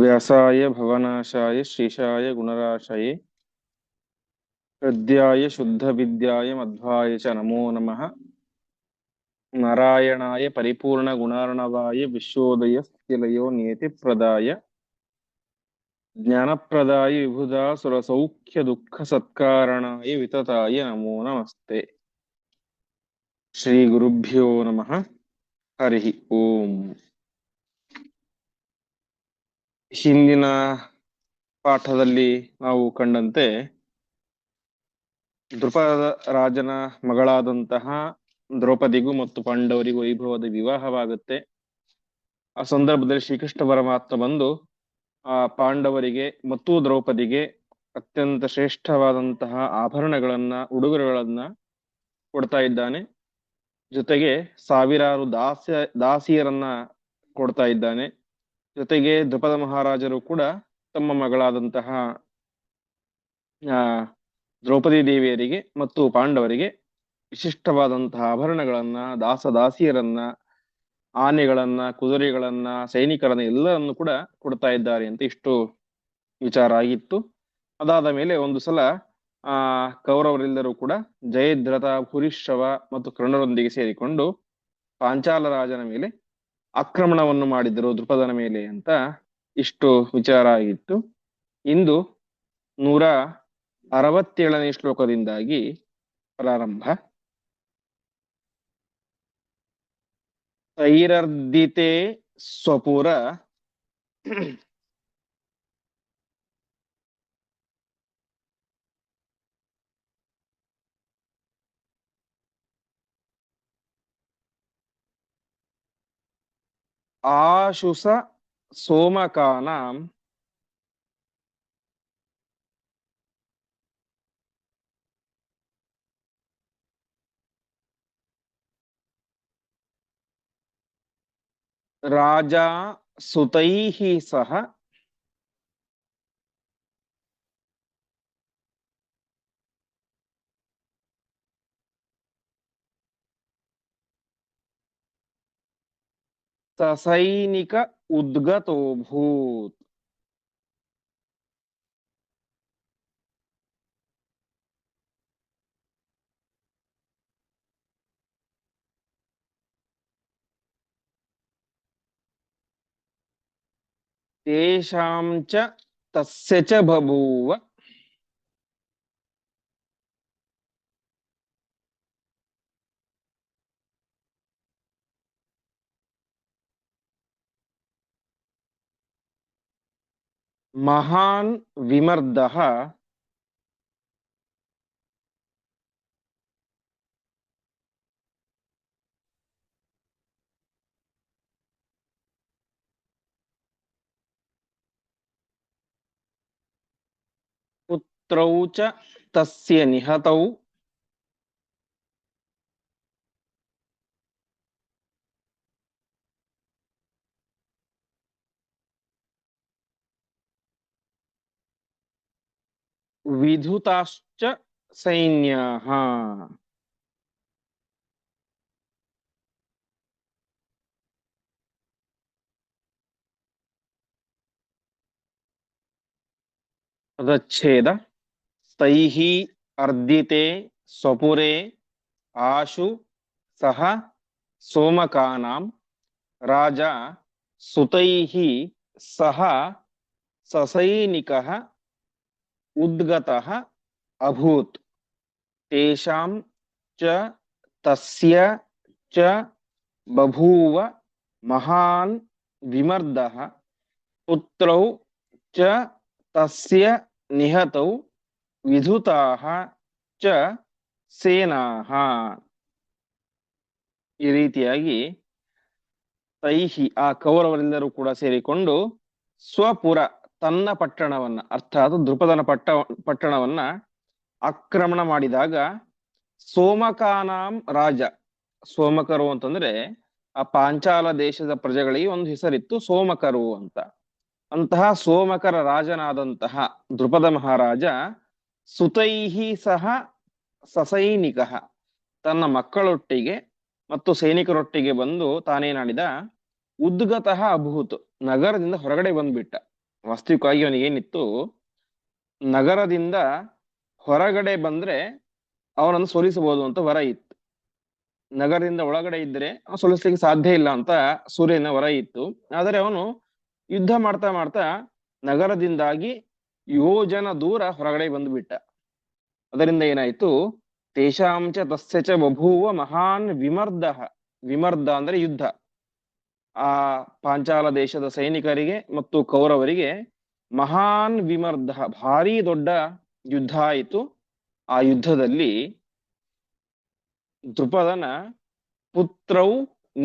व्यासाय भवनाशाय श्रीशाय गुणराशये हृद्याय शुद्धविद्याय मध्वाय च नमो नमः। नारायणाय परिपूर्णगुणार्णवाय विश्वोदयस्थितिलयो नियतिप्रदाय ज्ञानप्रदाय विबुधासुरसौख्यदुःखसत्कारणाय वितताय नमो नमस्ते। श्रीगुरुभ्यो नमः। हरि ओಂ। ಹಿಂದಿನ ಪಾಠದಲ್ಲಿ ನಾವು ಕಂಡಂತೆ ದ್ರುಪದ ರಾಜನ ಮಗಳಾದಂತಹ ದ್ರೌಪದಿಗೂ ಮತ್ತು ಪಾಂಡವರಿಗೂ ವೈಭವದ ವಿವಾಹವಾಗುತ್ತೆ. ಆ ಸಂದರ್ಭದಲ್ಲಿ ಶ್ರೀಕೃಷ್ಣ ಪರಮಾತ್ಮ ಬಂದು ಆ ಪಾಂಡವರಿಗೆ ಮತ್ತು ದ್ರೌಪದಿಗೆ ಅತ್ಯಂತ ಶ್ರೇಷ್ಠವಾದಂತಹ ಆಭರಣಗಳನ್ನ, ಉಡುಗೊರೆಗಳನ್ನ ಕೊಡ್ತಾ ಇದ್ದಾನೆ. ಜೊತೆಗೆ ಸಾವಿರಾರು ದಾಸಿಯರನ್ನ ಕೊಡ್ತಾ ಇದ್ದಾನೆ. ಜೊತೆಗೆ ದ್ರುಪದ ಮಹಾರಾಜರು ಕೂಡ ತಮ್ಮ ಮಗಳಾದಂತಹ ದ್ರೌಪದಿ ದೇವಿಯರಿಗೆ ಮತ್ತು ಪಾಂಡವರಿಗೆ ವಿಶಿಷ್ಟವಾದಂತಹ ಆಭರಣಗಳನ್ನ, ದಾಸಿಯರನ್ನ, ಆನೆಗಳನ್ನ, ಕುದುರೆಗಳನ್ನ, ಸೈನಿಕರನ್ನ ಎಲ್ಲರನ್ನು ಕೂಡ ಕೊಡ್ತಾ ಇದ್ದಾರೆ ಅಂತ ಇಷ್ಟು ವಿಚಾರ ಆಗಿತ್ತು. ಅದಾದ ಮೇಲೆ ಒಂದು ಸಲ ಕೌರವರೆಲ್ಲರೂ ಕೂಡ ಜಯದ್ರಥ, ಭೂರಿಶ್ರವ ಮತ್ತು ಕರ್ಣರೊಂದಿಗೆ ಸೇರಿಕೊಂಡು ಪಾಂಚಾಲ ರಾಜನ ಮೇಲೆ ಆಕ್ರಮಣವನ್ನು ಮಾಡಿದರು, ದ್ರುಪದನ ಮೇಲೆ ಅಂತ ಇಷ್ಟು ವಿಚಾರ ಆಗಿತ್ತು. ಇಂದು 167ನೇ ಶ್ಲೋಕದಿಂದಾಗಿ ಪ್ರಾರಂಭ. ತೈರರ್ದಿತೆ ಸ್ವಪುರ ಆಶುಸ ಸೋಮಕಾನಾಂ ರಾಜಾ ಸುತೈಃ ಸಹ ಸಸೈನಿಕ ಉದ್ಗತೋಭೂತ್. ತೇಷಾಂ ಚ ತಸ್ಯ ಚ ಬಭೂವ ಮಹಾನ್ ವಿಮರ್ದಃ ಪುತ್ರೌ ಚ ತಸ್ಯ ನಿಹತೌ ವಿಧುತಾಶ್ಚ ಸೈನ್ಯಾಃ. ಪದಚ್ಛೇದ. ತೈಃ ಅರ್ದಿತೆ ಸ್ವಪುರೇ ಆಶು ಸಹ ಸೋಮಕಾನಾಂ ರಾಜ ಸುತೈಃ ಸಹ ಸಸೈನಿಕಃ ಉದ್ಗತಃ ಅಭೂತ್. ತೇಷಾಂ ಚ ತಸ್ಯ ಚ ಬಭೂವ ಮಹಾನ್ ವಿಮರ್ದಃ ಪುತ್ರೌ ಚ ತಸ್ಯ ನಿಹತೌ ವಿಧುತಾಃ ಚ ಸೇನಾಃ. ಈ ರೀತಿಯಾಗಿ ತೈಹಿ ಆ ಕೌರವರೆಲ್ಲರೂ ಕೂಡ ಸೇರಿಕೊಂಡು ಸ್ವಪುರ ತನ್ನ ಪಟ್ಟಣವನ್ನ, ಅರ್ಥಾತ್ ದ್ರುಪದನ ಪಟ್ಟಣವನ್ನ ಆಕ್ರಮಣ ಮಾಡಿದಾಗ ಸೋಮಕಾನಾಂ ರಾಜ, ಸೋಮಕರು ಅಂತಂದ್ರೆ ಆ ಪಾಂಚಾಲ ದೇಶದ ಪ್ರಜೆಗಳಿಗೆ ಒಂದು ಹೆಸರಿತ್ತು, ಸೋಮಕರು ಅಂತ. ಅಂತಹ ಸೋಮಕರ ರಾಜನಾದಂತಹ ದ್ರುಪದ ಮಹಾರಾಜ ಸುತೈಹಿ ಸಹ ಸಸೈನಿಕ, ತನ್ನ ಮಕ್ಕಳೊಟ್ಟಿಗೆ ಮತ್ತು ಸೈನಿಕರೊಟ್ಟಿಗೆ ಬಂದು ತಾನೇನಾಡಿದ, ಉದ್ಗತಃ ಅಭೂತ್, ನಗರದಿಂದ ಹೊರಗಡೆ ಬಂದ್ಬಿಟ್ಟ, ವಾಸ್ತವಿಕವಾಗಿ ಅವನಿಗೆ ಏನಿತ್ತು, ನಗರದಿಂದ ಹೊರಗಡೆ ಬಂದ್ರೆ ಅವನನ್ನು ಸೋಲಿಸಬಹುದು ಅಂತ ವರ ಇತ್ತು. ನಗರದಿಂದ ಒಳಗಡೆ ಇದ್ರೆ ಸೋಲಿಸ್ಲಿಕ್ಕೆ ಸಾಧ್ಯ ಇಲ್ಲ ಅಂತ ಸೂರ್ಯನ ವರ ಇತ್ತು. ಆದರೆ ಅವನು ಯುದ್ಧ ಮಾಡ್ತಾ ಮಾಡ್ತಾ ನಗರದಿಂದಾಗಿ ಯೋಜನ ದೂರ ಹೊರಗಡೆ ಬಂದ್ಬಿಟ್ಟ. ಅದರಿಂದ ಏನಾಯ್ತು, ತೇಷಾಂಚ ತಸ್ಯ ಚ ಬಭೂವ ಮಹಾನ್ ವಿಮರ್ದ. ವಿಮರ್ದ ಅಂದ್ರೆ ಯುದ್ಧ. ಆ ಪಾಂಚಾಲ ದೇಶದ ಸೈನಿಕರಿಗೆ ಮತ್ತು ಕೌರವರಿಗೆ ಮಹಾನ್ ವಿಮರ್ದ, ಭಾರಿ ದೊಡ್ಡ ಯುದ್ಧ ಆಯಿತು. ಆ ಯುದ್ಧದಲ್ಲಿ ದೃಪದನ ಪುತ್ರೌ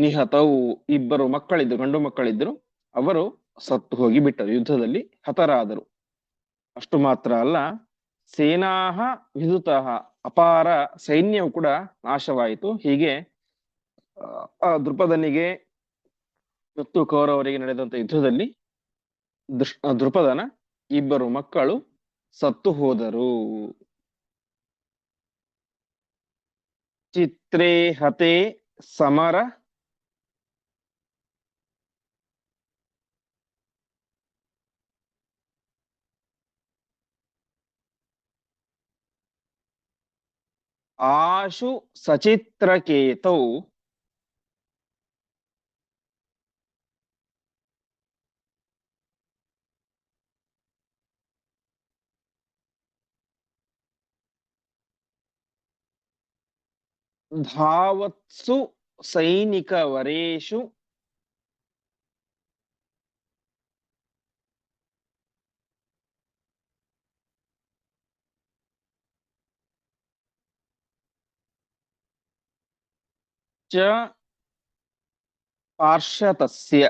ನಿಹತೌ, ಇಬ್ಬರು ಮಕ್ಕಳಿದ್ರು, ಗಂಡು ಮಕ್ಕಳಿದ್ರು. ಅವರು ಸತ್ತು ಹೋಗಿ ಬಿಟ್ಟರು, ಯುದ್ಧದಲ್ಲಿ ಹತರಾದರು. ಅಷ್ಟು ಮಾತ್ರ ಅಲ್ಲ, ಸೇನಾಹ ವಿದುತಃ, ಅಪಾರ ಸೈನ್ಯವು ಕೂಡ ನಾಶವಾಯಿತು. ಹೀಗೆ ಆ ದೃಪದನಿಗೆ ಮತ್ತು ಕೌರವರಿಗೆ ನಡೆದಂತ ಯುದ್ಧದಲ್ಲಿ ದೃಪದನ ಇಬ್ಬರು ಮಕ್ಕಳು ಸತ್ತು ಹೋದರು. ಚಿತ್ರೇ ಹತೆ ಸಮರ ಆಶು ಸಚಿತ್ರಕೇತೌ ಧಾವತ್ಸು ಸೈನಿಕ ವರೇಶು ಚ ಪಾರ್ಷತಸ್ಯ.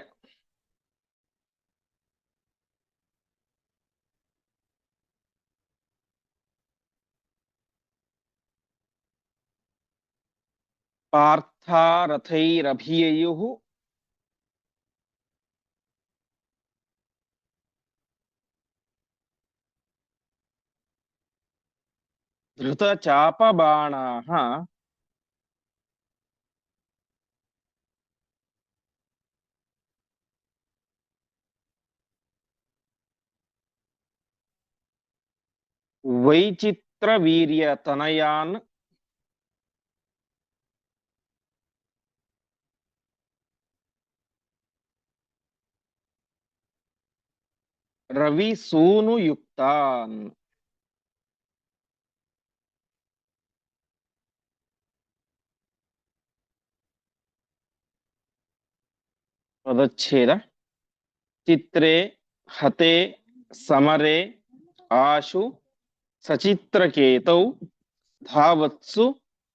ಪಾರ್ಥಾರಥೈರಭಿಯಯುಃ ಧೃತಚಾಪಬಾಣಾಃ ವೈಚಿತ್ರವೀರ್ಯತನಯಾನ್ ರವಿಸೂನುಯುಕ್ತಾನ್. ಪದಚ್ಛೇದ. ಚಿತ್ರೇ ಹತೆ ಸಮರೆ ಆಶು ಸಚಿತ್ರಕೇತೌ ಧಾವತ್ಸು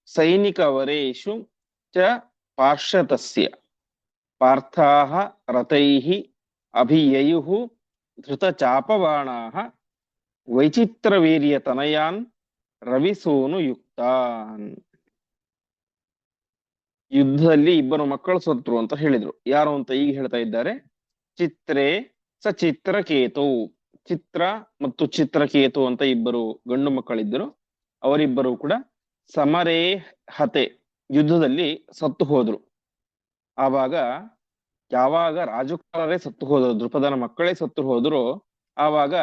ಸೈನಿಕವರೇಷು ಚ ಪಾರ್ಷತಸ್ಯ ಪಾರ್ಥಾಃ ರಥೈಃ ಅಭಿಯಯುಃ ಧೃತಚಾಪಬಾಣಾಃ ವೈಚಿತ್ರವೀರ್ಯತನಯಾನ್ ರವಿಸೂನುಯುಕ್ತಾನ್. ಯುದ್ಧದಲ್ಲಿ ಇಬ್ಬರು ಮಕ್ಕಳು ಸತ್ರು ಅಂತ ಹೇಳಿದ್ರು. ಯಾರು ಅಂತ ಈಗ ಹೇಳ್ತಾ ಇದ್ದಾರೆ. ಚಿತ್ರೇ ಸ ಚಿತ್ರಕೇತು, ಚಿತ್ರ ಮತ್ತು ಚಿತ್ರಕೇತು ಅಂತ ಇಬ್ಬರು ಗಂಡು ಮಕ್ಕಳಿದ್ದರು. ಅವರಿಬ್ಬರು ಕೂಡ ಸಮರೇ ಹತೆ, ಯುದ್ಧದಲ್ಲಿ ಸತ್ತು ಹೋದ್ರು. ಆವಾಗ ಯಾವಾಗ ರಾಜಕುಮಾರರೇ ಸತ್ತು ಹೋದ್ರು, ದೃಪದನ ಮಕ್ಕಳೇ ಸತ್ತು ಹೋದ್ರು, ಆವಾಗ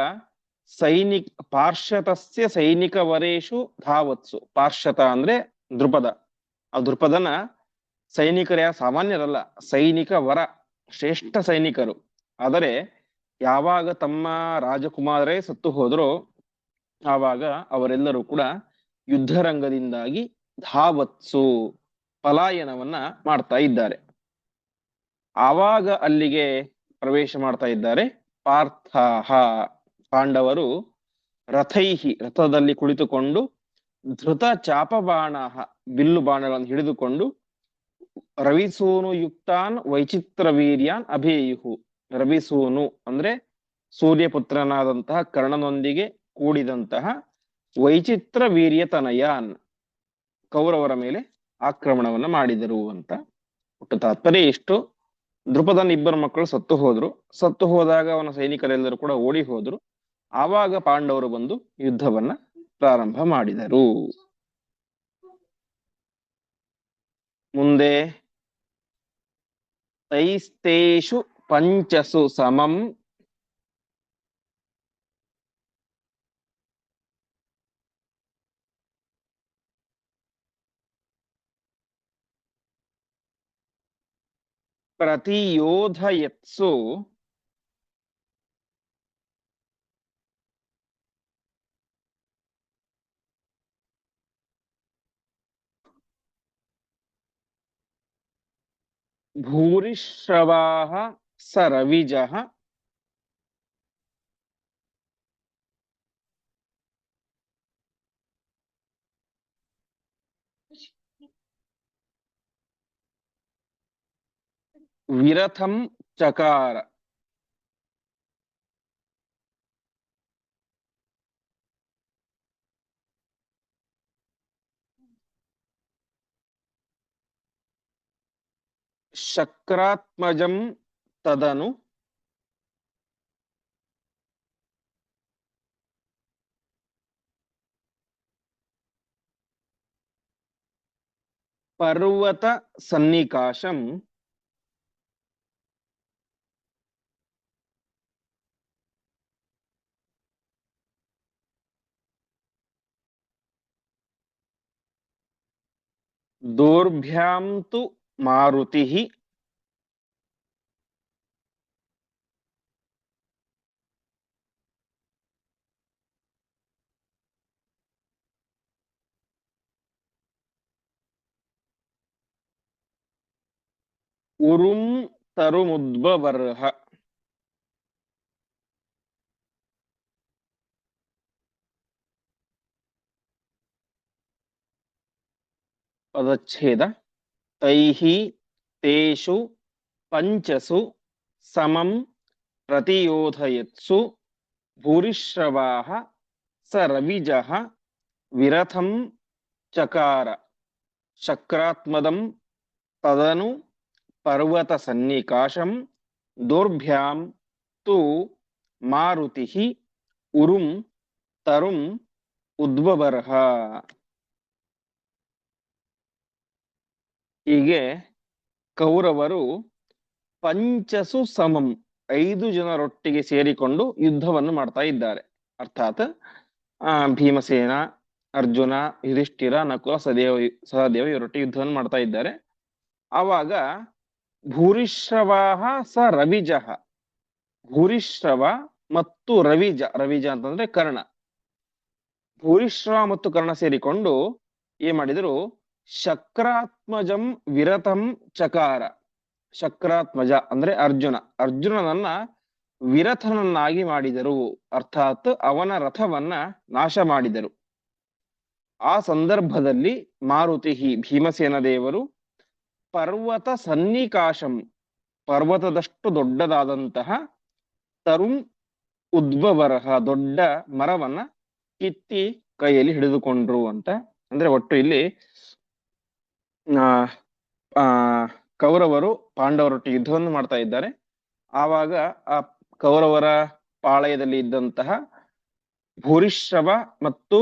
ಪಾರ್ಷತಸ್ಯ ಸೈನಿಕ ವರೇಶು ಧಾವತ್ಸು. ಪಾರ್ಷತ ಅಂದ್ರೆ ದೃಪದ. ಆ ದೃಪದನ ಸೈನಿಕರ ಸಾಮಾನ್ಯರಲ್ಲ, ಸೈನಿಕ ವರ, ಶ್ರೇಷ್ಠ ಸೈನಿಕರು. ಆದರೆ ಯಾವಾಗ ತಮ್ಮ ರಾಜಕುಮಾರರೇ ಸತ್ತು ಹೋದ್ರೋ ಆವಾಗ ಅವರೆಲ್ಲರೂ ಕೂಡ ಯುದ್ಧರಂಗದಿಂದಾಗಿ ಧಾವತ್ಸು, ಪಲಾಯನವನ್ನ ಮಾಡ್ತಾ ಇದ್ದಾರೆ. ಆವಾಗ ಅಲ್ಲಿಗೆ ಪ್ರವೇಶ ಮಾಡ್ತಾ ಇದ್ದಾರೆ ಪಾರ್ಥಾಹ, ಪಾಂಡವರು. ರಥೈಹಿ, ರಥದಲ್ಲಿ ಕುಳಿತುಕೊಂಡು, ಧೃತ ಚಾಪಬಾಣಾಹ, ಬಿಲ್ಲು ಬಾಣಗಳನ್ನು ಹಿಡಿದುಕೊಂಡು, ರವಿಸೂನು ಯುಕ್ತಾನ್ ವೈಚಿತ್ರ ವೀರ್ಯಾನ್ ಅಭಿಯುಹು. ರವಿಸೂನು ಅಂದ್ರೆ ಸೂರ್ಯಪುತ್ರನಾದಂತಹ ಕರ್ಣನೊಂದಿಗೆ ಕೂಡಿದಂತಹ ವೈಚಿತ್ರ ವೀರ್ಯತನಯಾನ್, ಕೌರವರ ಮೇಲೆ ಆಕ್ರಮಣವನ್ನ ಮಾಡಿದರು ಅಂತ. ಒಟ್ಟು ತಾತ್ಪರ್ಯ ಇಷ್ಟು. ದೃಪದನ ಇಬ್ಬರು ಮಕ್ಕಳು ಸತ್ತು ಹೋದ್ರು. ಸತ್ತು ಹೋದಾಗ ಅವನ ಸೈನಿಕರೆಲ್ಲರೂ ಕೂಡ ಓಡಿ ಹೋದ್ರು. ಆವಾಗ ಪಾಂಡವರು ಬಂದು ಯುದ್ಧವನ್ನ ಪ್ರಾರಂಭ ಮಾಡಿದರು. ಮುಂದೆ ತೈಸ್ತೇಷು ಪಂಚಸು ಸಮಂ प्रतियोधयत्सु भूरिश्रवाः स रविजः विरथं चकार। शक्रात्मजं तदनु पर्वत सन्निकाशं दोर्भ्यां तु मारुतिः उरुं तरुमुद्बबर्ह। पदच्छेद तैः तेषु पञ्चसु समं प्रतियोधयत्सु भूरिश्रवाः स रविजः विरथं चकार। शक्रात्मदं तदनु पर्वतसन्निकाशं दोर्भ्यां तु मारुतिः उरुं तरुम् उद्बबर्ह। ಹೀಗೆ ಕೌರವರು ಪಂಚಸು ಸಮಂ 5 ಜನರೊಟ್ಟಿಗೆ ಸೇರಿಕೊಂಡು ಯುದ್ಧವನ್ನು ಮಾಡ್ತಾ ಇದ್ದಾರೆ. ಅರ್ಥಾತ್ ಭೀಮಸೇನ, ಅರ್ಜುನ, ಯುಧಿಷ್ಠಿರ, ನಕುಲ, ಸಹದೇವ ಇವರೊಟ್ಟಿಗೆ ಯುದ್ಧವನ್ನು ಮಾಡ್ತಾ ಇದ್ದಾರೆ. ಆವಾಗ ಭೂರಿಶ್ರವಾಹ ಸ ರವಿಜಃ, ಭೂರಿಶ್ರವ ಮತ್ತು ರವಿಜ, ರವಿಜ ಅಂತಂದ್ರೆ ಕರ್ಣ, ಭೂರಿಶ್ರವ ಮತ್ತು ಕರ್ಣ ಸೇರಿಕೊಂಡು ಏನ್ ಮಾಡಿದ್ರು, ಶಕ್ರಾತ್ಮಜಂ ವಿರತಂ ಚಕಾರ. ಶಕ್ರಾತ್ಮಜ ಅಂದ್ರೆ ಅರ್ಜುನ, ಅರ್ಜುನನನ್ನ ವಿರಥನನ್ನಾಗಿ ಮಾಡಿದರು, ಅರ್ಥಾತ್ ಅವನ ರಥವನ್ನ ನಾಶ ಮಾಡಿದರು. ಆ ಸಂದರ್ಭದಲ್ಲಿ ಮಾರುತಿ ಭೀಮಸೇನ ದೇವರು ಪರ್ವತ ಸನ್ನಿಕಾಶಂ, ಪರ್ವತದಷ್ಟು ದೊಡ್ಡದಾದಂತಹ ತರುಂ ಉದ್ಭವರಹ, ದೊಡ್ಡ ಮರವನ್ನ ಕಿತ್ತಿ ಕೈಯಲ್ಲಿ ಹಿಡಿದುಕೊಂಡ್ರು ಅಂತ. ಅಂದ್ರೆ ಒಟ್ಟು ಇಲ್ಲಿ ಆ ಆ ಕೌರವರು ಪಾಂಡವರೊಟ್ಟಿಗೆ ಯುದ್ಧವನ್ನು ಮಾಡ್ತಾ ಇದ್ದಾರೆ. ಆವಾಗ ಆ ಕೌರವರ ಪಾಳಯದಲ್ಲಿ ಇದ್ದಂತಹ ಭೂರಿಶ್ರವ ಮತ್ತು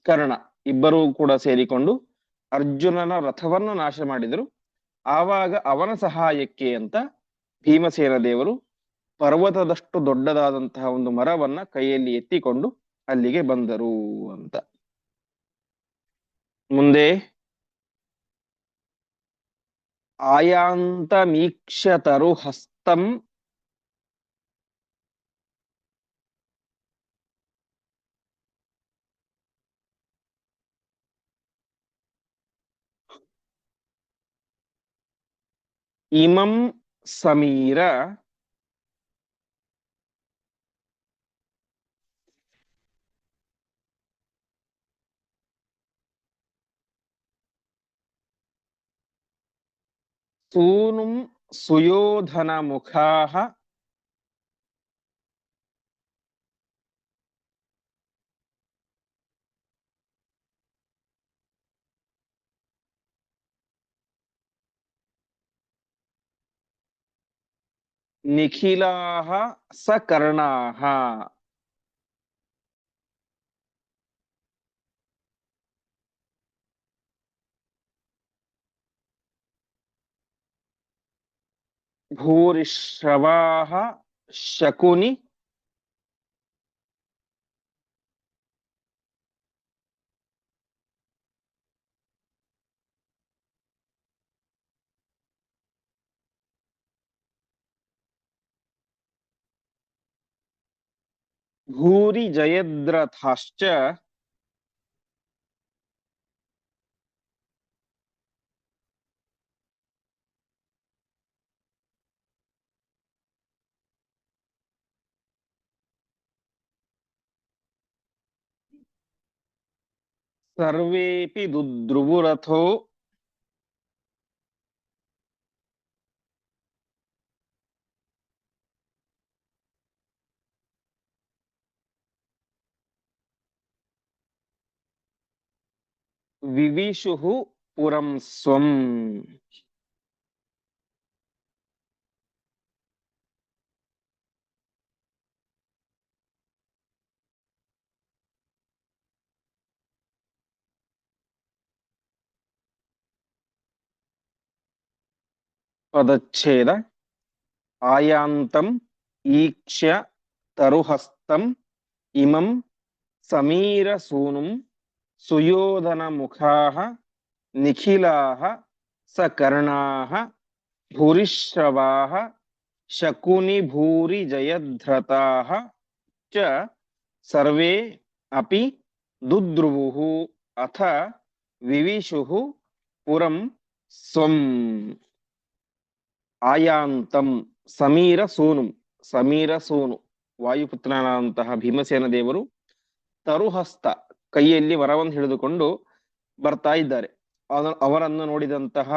ಕರ್ಣ ಇಬ್ಬರೂ ಕೂಡ ಸೇರಿಕೊಂಡು ಅರ್ಜುನನ ರಥವನ್ನು ನಾಶ ಮಾಡಿದರು. ಆವಾಗ ಅವನ ಸಹಾಯಕ್ಕೆ ಅಂತ ಭೀಮಸೇನ ದೇವರು ಪರ್ವತದಷ್ಟು ದೊಡ್ಡದಾದಂತಹ ಒಂದು ಮರವನ್ನ ಕೈಯಲ್ಲಿ ಎತ್ತಿಕೊಂಡು ಅಲ್ಲಿಗೆ ಬಂದರು ಅಂತ. ಮುಂದೆ ಆಯಾಂತಮೀಕ್ಷತರು ಹಸ್ತಂ ಇಮಂ ಸಮೀರ ಸೂನುಂ ಸುಯೋಧನ ಮುಖಾಹ ನಿಖಿಲಾಹ ಸಕರ್ಣಾಹ. ಭೂರಿಶ್ರವಾಹ ಶಕುನಿ ಭೂರಿ ಜಯದ್ರಥಾಶ್ಚ ಸರ್ವೇಪಿ ದುದ್ರುವುರಥೋ ವಿವಿಶುಃ ಪುರಂ ಸ್ವಂ. ಪದಚ್ಛೇದ. ಆಯಾಂತಂ ಈಕ್ಷ್ಯ ತರುಹಸ್ತಂ ಇಮಂ ಸಮೀರಸೂನುಂ ಸುಯೋಧನ ಮುಖಾಃ ನಿಖಿಲಾಃ ಸಕರ್ಣಾಃ ಭೂರಿಶ್ರವಾಃ ಶಕುನಿ ಭೂರಿ ಜಯದ್ರಥಾಃ ಚ ಸರ್ವೇ ಅಪಿ ದುದ್ರುವುಃ ಅಥ ವಿವಿಶುಃ ಪುರಂ ಸ್ವಂ. ಆಯಾಂತಂ ಸಮೀರ ಸೋನು. ಸಮೀರ ಸೋನು ವಾಯುಪುತ್ರನಾದಂತಹ ಭೀಮಸೇನ ದೇವರು ತರುಹಸ್ತ ಕೈಯಲ್ಲಿ ವರವನ್ನು ಹಿಡಿದುಕೊಂಡು ಬರ್ತಾ ಇದ್ದಾರೆ. ಅವರನ್ನು ನೋಡಿದಂತಹ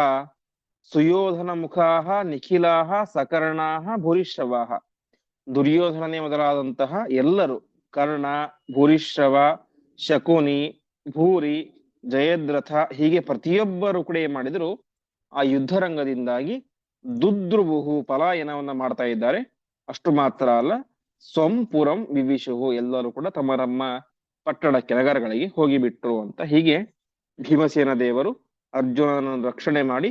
ಸುಯೋಧನ ಮುಖಾಹ ನಿಖಿಲಾಹ ಸಕರ್ಣಾಹ ಭೂರಿಶ್ರವಾಹ, ದುರ್ಯೋಧನನೇ ಮೊದಲಾದಂತಹ ಎಲ್ಲರೂ, ಕರ್ಣ, ಭೂರಿಶ್ರವ, ಶಕುನಿ, ಭೂರಿ, ಜಯದ್ರಥ, ಹೀಗೆ ಪ್ರತಿಯೊಬ್ಬರು ಕೂಡ ಏನ್ ಮಾಡಿದ್ರು, ಆ ಯುದ್ಧರಂಗದಿಂದಾಗಿ ದುದ್ರುವುಹು ಪಲಾಯನವನ್ನ ಮಾಡ್ತಾ ಇದ್ದಾರೆ. ಅಷ್ಟು ಮಾತ್ರ ಅಲ್ಲ, ಸ್ವಂ ವಿವಿಶುಹು, ಎಲ್ಲರೂ ಕೂಡ ತಮ್ಮ ತಮ್ಮ ಪಟ್ಟಣಕ್ಕೆ, ನಗರಗಳಿಗೆ ಹೋಗಿಬಿಟ್ರು ಅಂತ. ಹೀಗೆ ಭೀಮಸೇನ ದೇವರು ಅರ್ಜುನನನ್ನು ರಕ್ಷಣೆ ಮಾಡಿ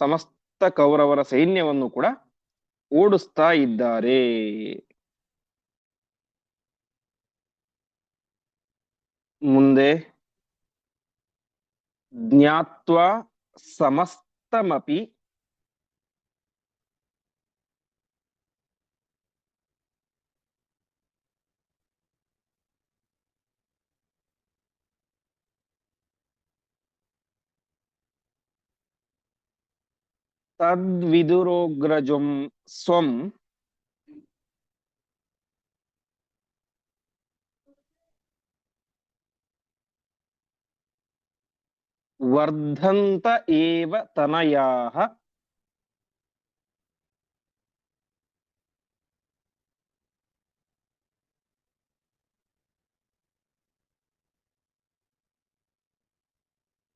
ಸಮಸ್ತ ಕೌರವರ ಸೈನ್ಯವನ್ನು ಕೂಡ ಓಡಿಸ್ತಾ ಇದ್ದಾರೆ. ಮುಂದೆ ಜ್ಞಾತ್ವಾ ಸಮಸ್ತಮಪಿ ತದ್ವಿದುರೋಗ್ರಜಂ ಸ್ವಂ ವರ್ಧಂತ ಏವ ತನಯಾಃ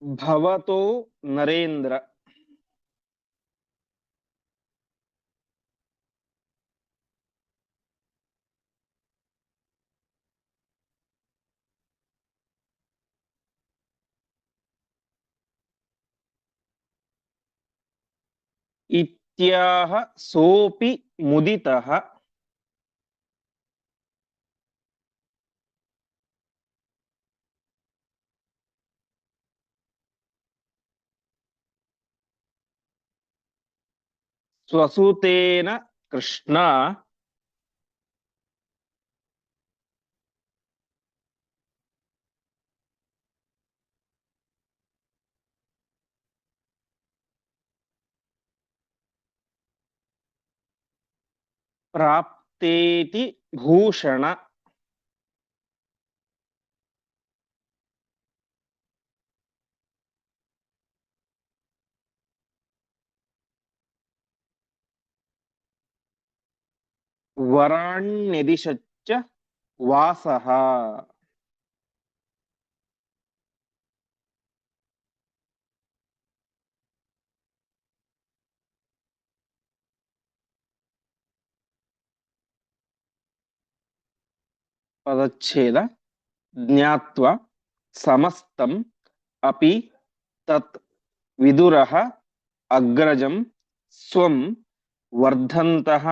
ಭವತೋ ನರೇಂದ್ರ. ಇತ್ಯಾಹ ಸೋಪಿ ಮುದಿತಃ ಸ್ವಸುತೇನ ಕೃಷ್ಣ ಪ್ರಾಪ್ತೇತಿ ಭೂಷಣ. ವರಾಣ್ಯದಿಶಚ್ಚ ವಾಸಃ. ಪದಚ್ಛೇದ. ಜ್ಞಾತ್ವ ಸಮಸ್ತಂ ಅಪಿ ತತ್ ವಿದುರಃ ಅಗ್ರಜಂ ಸ್ವಂ ವರ್ಧಂತಃ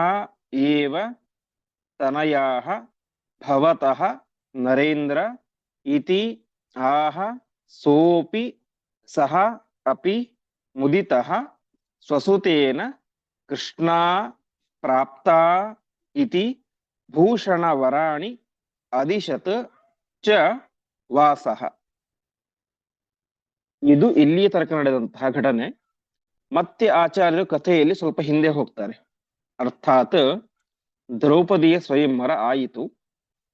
ಏವ ತನಯಾಃ ಭವತಃ ನರೇಂದ್ರ ಇತಿ ಆಹ ಸೋಪಿ ಸಹ ಅಪಿ ಮುದಿತಃ ಸ್ವಸುತೇನ ಕೃಷ್ಣಾ ಪ್ರಾಪ್ತಾ ಇತಿ ಭೂಷಣ ವರಾಣಿ ಅದಿಶತ್ ಚ ವಾಸಃ. ಇದು ಇಲ್ಲಿಯ ತನಕ ನಡೆದಂತಹ ಘಟನೆ. ಮತ್ತೆ ಆಚಾರ್ಯರು ಕಥೆಯಲ್ಲಿ ಸ್ವಲ್ಪ ಹಿಂದೆ ಹೋಗ್ತಾರೆ. ಅರ್ಥಾತ್ ದ್ರೌಪದಿಯ ಸ್ವಯಂವರ ಆಯಿತು.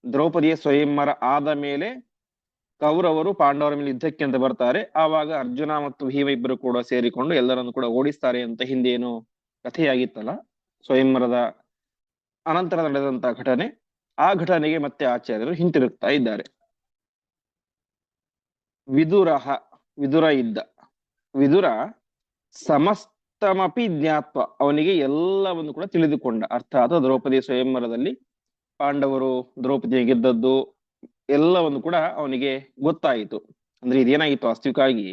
ದ್ರೌಪದಿಯ ಸ್ವಯಂವರ ಆದ ಮೇಲೆ ಕೌರವರು ಪಾಂಡವರ ಮೇಲೆ ಯುದ್ಧಕ್ಕೆ ಅಂತ ಬರ್ತಾರೆ. ಆವಾಗ ಅರ್ಜುನ ಮತ್ತು ಭೀಮ ಇಬ್ಬರು ಕೂಡ ಸೇರಿಕೊಂಡು ಎಲ್ಲರನ್ನು ಕೂಡ ಓಡಿಸ್ತಾರೆ ಅಂತ ಹಿಂದೆ ಏನು ಕಥೆಯಾಗಿತ್ತಲ್ಲ, ಸ್ವಯಂವರದ ಅನಂತರ ನಡೆದಂತಹ ಘಟನೆ. ಆ ಘಟನೆಗೆ ಮತ್ತೆ ಆಚಾರ್ಯರು ಹಿಂತಿರುಗ್ತಾ ಇದ್ದಾರೆ. ವಿದುರಃ, ವಿದುರ ಇದ್ದ. ವಿದುರ ಸಮಸ್ತಮಪಿ ಜ್ಞಾತ್ವ, ಅವನಿಗೆ ಎಲ್ಲವನ್ನು ಕೂಡ ತಿಳಿದುಕೊಂಡ. ಅರ್ಥಾತ್ ದ್ರೌಪದಿ ಸ್ವಯಂವರದಲ್ಲಿ ಪಾಂಡವರು ದ್ರೌಪದಿಯ ಗೆದ್ದದ್ದು ಎಲ್ಲವನ್ನು ಕೂಡ ಅವನಿಗೆ ಗೊತ್ತಾಯಿತು. ಅಂದ್ರೆ ಇದೇನಾಗಿತ್ತು, ವಾಸ್ತವಿಕವಾಗಿ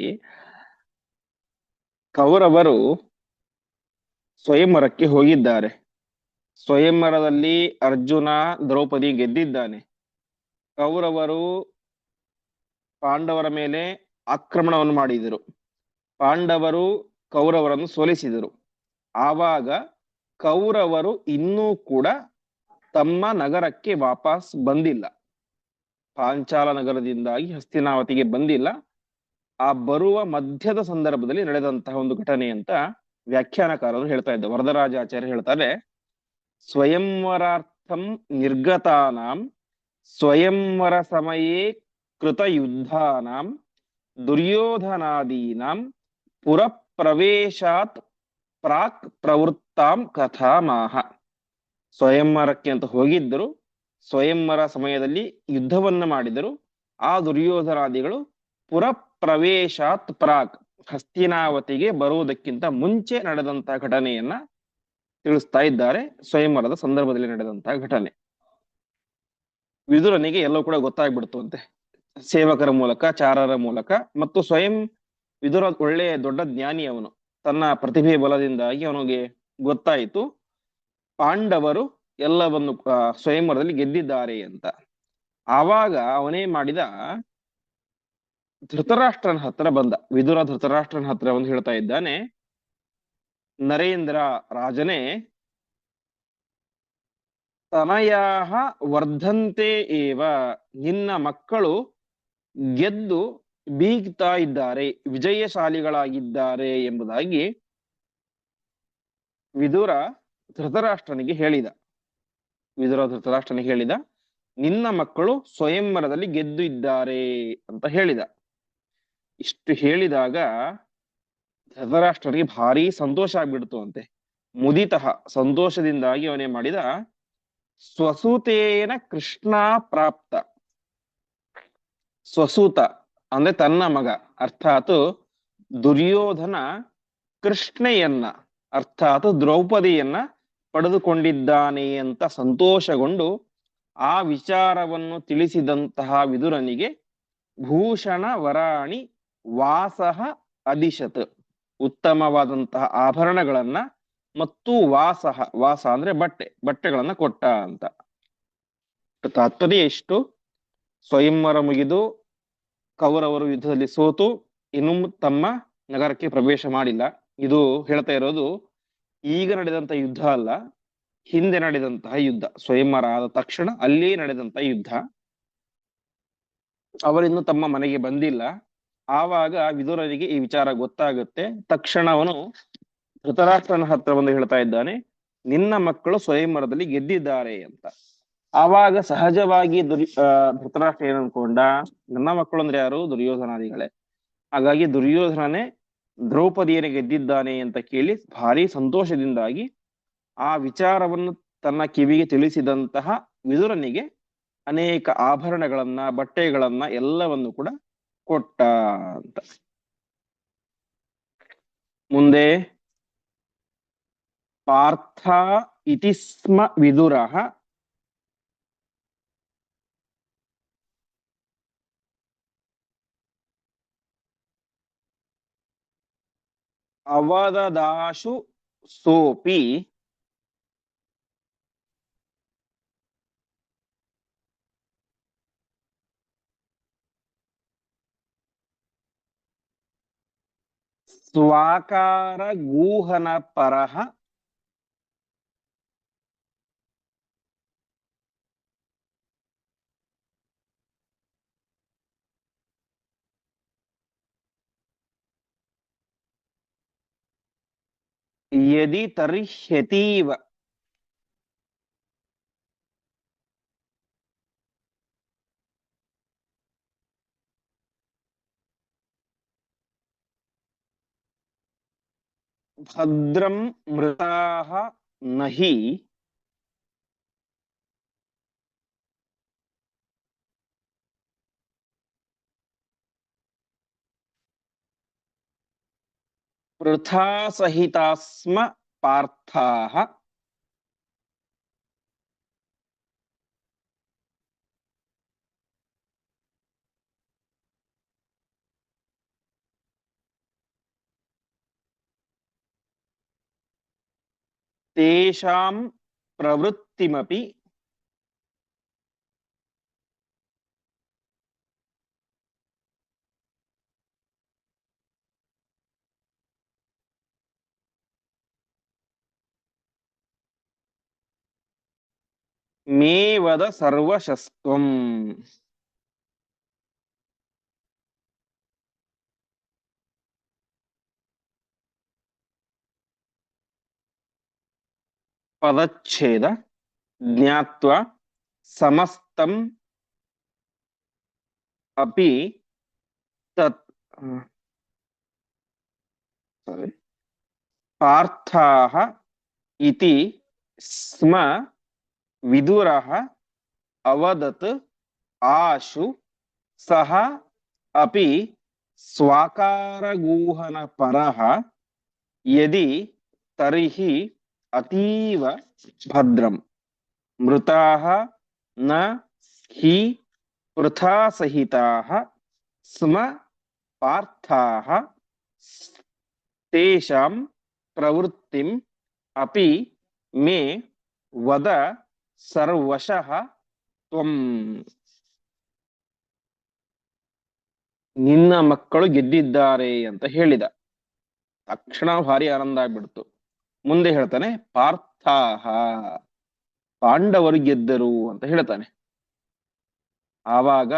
ಕೌರವರು ಸ್ವಯಂವರಕ್ಕೆ ಹೋಗಿದ್ದಾರೆ. ಸ್ವಯಂವರದಲ್ಲಿ ಅರ್ಜುನ ದ್ರೌಪದಿ ಗೆದ್ದಿದ್ದಾನೆ. ಕೌರವರು ಪಾಂಡವರ ಮೇಲೆ ಆಕ್ರಮಣವನ್ನು ಮಾಡಿದರು. ಪಾಂಡವರು ಕೌರವರನ್ನು ಸೋಲಿಸಿದರು. ಆವಾಗ ಕೌರವರು ಇನ್ನೂ ಕೂಡ ತಮ್ಮ ನಗರಕ್ಕೆ ವಾಪಸ್ ಬಂದಿಲ್ಲ. ಪಾಂಚಾಲ ನಗರದಿಂದಾಗಿ ಹಸ್ತಿನಾವತಿಗೆ ಬಂದಿಲ್ಲ. ಆ ಬರುವ ಮಧ್ಯದ ಸಂದರ್ಭದಲ್ಲಿ ನಡೆದಂತಹ ಒಂದು ಘಟನೆ ಅಂತ ವ್ಯಾಖ್ಯಾನಕಾರರು ಹೇಳ್ತಾ ಇದ್ದಾರೆ. ವರದರಾಜಾಚಾರ್ಯ ಹೇಳ್ತಾರೆ, ಸ್ವಯಂವರಾರ್ಥಂ ನಿರ್ಗತಾನಾಂ ಸ್ವಯಂವರ ಸಮಯೇ ಕೃತ ಯುದ್ಧಾನಾಂ ದುರ್ಯೋಧನಾದೀನಾಂ ಪುರ ಪ್ರವೇಶಾತ್ ಪ್ರಾಕ್ ಪ್ರವೃತ್ತಾಂ ಕಥಾಮಾಹ. ಸ್ವಯಂವರಕ್ಕೆ ಅಂತ ಹೋಗಿದ್ದರು, ಸ್ವಯಂವರ ಸಮಯದಲ್ಲಿ ಯುದ್ಧವನ್ನ ಮಾಡಿದರು. ಆ ದುರ್ಯೋಧನಾದಿಗಳು ಪುರ ಪ್ರವೇಶಾತ್ ಪ್ರಾಕ್, ಹಸ್ತಿನಾವತಿಗೆ ಬರುವುದಕ್ಕಿಂತ ಮುಂಚೆ ನಡೆದಂತಹ ಘಟನೆಯನ್ನ ತಿಳಿಸ್ತಾ ಇದ್ದಾರೆ. ಸ್ವಯಂವರದ ಸಂದರ್ಭದಲ್ಲಿ ನಡೆದಂತಹ ಘಟನೆ. ವಿದುರನಿಗೆ ಎಲ್ಲವೂ ಕೂಡ ಗೊತ್ತಾಗ್ಬಿಡ್ತು ಅಂತೆ, ಸೇವಕರ ಮೂಲಕ, ಚಾರರ ಮೂಲಕ. ಮತ್ತು ಸ್ವಯಂ ವಿದುರ ಒಳ್ಳೆಯ ದೊಡ್ಡ ಜ್ಞಾನಿ. ಅವನು ತನ್ನ ಪ್ರತಿಭೆ ಬಲದಿಂದಾಗಿ ಅವನಿಗೆ ಗೊತ್ತಾಯಿತು ಪಾಂಡವರು ಎಲ್ಲವನ್ನು ಸ್ವಯಂವರದಲ್ಲಿ ಗೆದ್ದಿದ್ದಾರೆ ಅಂತ. ಆವಾಗ ಅವನೇ ಮಾಡಿದ, ಧೃತರಾಷ್ಟ್ರನ ಹತ್ರ ಬಂದ. ವಿದುರ ಧೃತರಾಷ್ಟ್ರನ ಹತ್ರ ಒಂದು ಹೇಳ್ತಾ ಇದ್ದಾನೆ, ನರೇಂದ್ರ ರಾಜನೇ, ತನಯಾಹ ವರ್ಧಂತೆ ಏವ, ನಿನ್ನ ಮಕ್ಕಳು ಗೆದ್ದು ಬೀಗ್ತಾ ಇದ್ದಾರೆ, ವಿಜಯಶಾಲಿಗಳಾಗಿದ್ದಾರೆ ಎಂಬುದಾಗಿ ವಿದುರ ಧೃತರಾಷ್ಟ್ರನಿಗೆ ಹೇಳಿದ. ವಿದುರ ಧೃತರಾಷ್ಟ್ರನಿಗೆ ಹೇಳಿದ, ನಿನ್ನ ಮಕ್ಕಳು ಸ್ವಯಂವರದಲ್ಲಿ ಗೆದ್ದು ಇದ್ದಾರೆ ಅಂತ ಹೇಳಿದ. ಇಷ್ಟು ಹೇಳಿದಾಗ ಧೃತರಾಷ್ಟ್ರನಿಗೆ ಭಾರಿ ಸಂತೋಷ ಆಗ್ಬಿಡ್ತು ಅಂತೆ. ಮುದಿತಃ, ಸಂತೋಷದಿಂದಾಗಿ ಅವನೇ ಮಾಡಿದ, ಸ್ವಸೂತೇನ ಕೃಷ್ಣ ಪ್ರಾಪ್ತ. ಸ್ವಸೂತ ಅಂದ್ರೆ ತನ್ನ ಮಗ, ಅರ್ಥಾತ್ ದುರ್ಯೋಧನ ಕೃಷ್ಣೆಯನ್ನ ಅರ್ಥಾತ್ ದ್ರೌಪದಿಯನ್ನ ಪಡೆದುಕೊಂಡಿದ್ದಾನೆ ಅಂತ ಸಂತೋಷಗೊಂಡು ಆ ವಿಚಾರವನ್ನು ತಿಳಿಸಿದಂತಹ ವಿದುರನಿಗೆ ಭೂಷಣ ವರಾಣಿ ವಾಸಃ ಅದಿಶತ್, ಉತ್ತಮವಾದಂತಹ ಆಭರಣಗಳನ್ನ ಮತ್ತು ವಾಸಃ, ವಾಸ ಅಂದ್ರೆ ಬಟ್ಟೆಗಳನ್ನ ಕೊಟ್ಟ ಅಂತ. ತಾತ್ಪರ್ಯ ಎಷ್ಟು, ಸ್ವಯಂವರ ಮುಗಿದು ಕೌರವರು ಯುದ್ಧದಲ್ಲಿ ಸೋತು ಇನ್ನೂ ತಮ್ಮ ನಗರಕ್ಕೆ ಪ್ರವೇಶ ಮಾಡಿಲ್ಲ. ಇದು ಹೇಳ್ತಾ ಇರೋದು ಈಗ ನಡೆದಂತಹ ಯುದ್ಧ ಅಲ್ಲ, ಹಿಂದೆ ನಡೆದಂತಹ ಯುದ್ಧ. ಸ್ವಯಂವರ ಆದ ತಕ್ಷಣ ಅಲ್ಲಿ ನಡೆದಂತಹ ಯುದ್ಧ. ಅವರಿನ್ನು ತಮ್ಮ ಮನೆಗೆ ಬಂದಿಲ್ಲ. ಆವಾಗ ವಿದುರನಿಗೆ ಈ ವಿಚಾರ ಗೊತ್ತಾಗುತ್ತೆ. ತಕ್ಷಣ ಅವನು ಧೃತರಾಷ್ಟ್ರನ ಹತ್ರ ಬಂದು ಹೇಳ್ತಾ ಇದ್ದಾನೆ, ನಿನ್ನ ಮಕ್ಕಳು ಸ್ವಯಂವರದಲ್ಲಿ ಗೆದ್ದಿದ್ದಾರೆ ಅಂತ. ಆವಾಗ ಸಹಜವಾಗಿ ಧೃತರಾಷ್ಟ್ರ ಏನ್ ಅನ್ಕೊಂಡ, ನನ್ನ ಮಕ್ಕಳು ಅಂದ್ರೆ ಯಾರು, ದುರ್ಯೋಧನಾದಿಗಳೇ. ಹಾಗಾಗಿ ದುರ್ಯೋಧನನೇ ದ್ರೌಪದಿಯನ್ನು ಗೆದ್ದಿದ್ದಾನೆ ಅಂತ ಕೇಳಿ ಭಾರಿ ಸಂತೋಷದಿಂದಾಗಿ ಆ ವಿಚಾರವನ್ನು ತನ್ನ ಕಿವಿಗೆ ತಿಳಿಸಿದಂತಹ ವಿದುರನಿಗೆ ಅನೇಕ ಆಭರಣಗಳನ್ನ, ಬಟ್ಟೆಗಳನ್ನ ಎಲ್ಲವನ್ನು ಕೂಡ ಕೊಟ್ಟ ಅಂತ. ಮುಂದೆ ಪಾರ್ಥ ಇತಿ ಸ್ಮ ವಿದುರಃ ಅವದದಾಶು ಸೋಪಿ ಸ್ವಾಕಾರ ಗೂಹನ ಪರಃ ಯದಿ ತರ್ಹ್ಯತೀವ. ಭದ್ರಂ ಮೃತಾಃ ನಹಿ ವೃಥಾ ಸಹಿತಾಸ್ಮ ಪಾರ್ಥಾಃ. ತೇಷಾಂ ಪ್ರವೃತ್ತಿಮಪಿ ಮೇ ವದ ಸರ್ವಶಸ್ತ್ವಂ. ಪದಚ್ಛೇದ ಜ್ಞಾತ್ವಾ ಸಮಸ್ತಂ ಅಪಿ ತತ್ ಪಾರ್ಥಾಃ ಇತಿ ಸ್ಮ ವಿದುರಃ ಅವದತ್ ಆಶು ಸಹ ಅಪಿ ಸ್ವಾಕಾರಗೂಹನ ಪರಃ ಯದಿ ತರ್ಹಿ ಅತೀವ ಭದ್ರಂ ಮೃತಾಃ ನ ಹಿ ವೃಥಾ ಸಹಿತಾಃ ಸ್ಮ ಪಾರ್ಥಾಃ ತೇಷಾಂ ಪ್ರವೃತ್ತಿಂ ಅಪಿ ಮೇ ವದ ಸರ್ವಶಃ ತ್ವಂ. ನಿನ್ನ ಮಕ್ಕಳು ಗೆದ್ದಿದ್ದಾರೆ ಅಂತ ಹೇಳಿದ ತಕ್ಷಣ ಭಾರಿ ಆನಂದ ಆಗ್ಬಿಡ್ತು. ಮುಂದೆ ಹೇಳ್ತಾನೆ ಪಾರ್ಥಾಹ, ಪಾಂಡವರು ಗೆದ್ದರು ಅಂತ ಹೇಳ್ತಾನೆ. ಆವಾಗ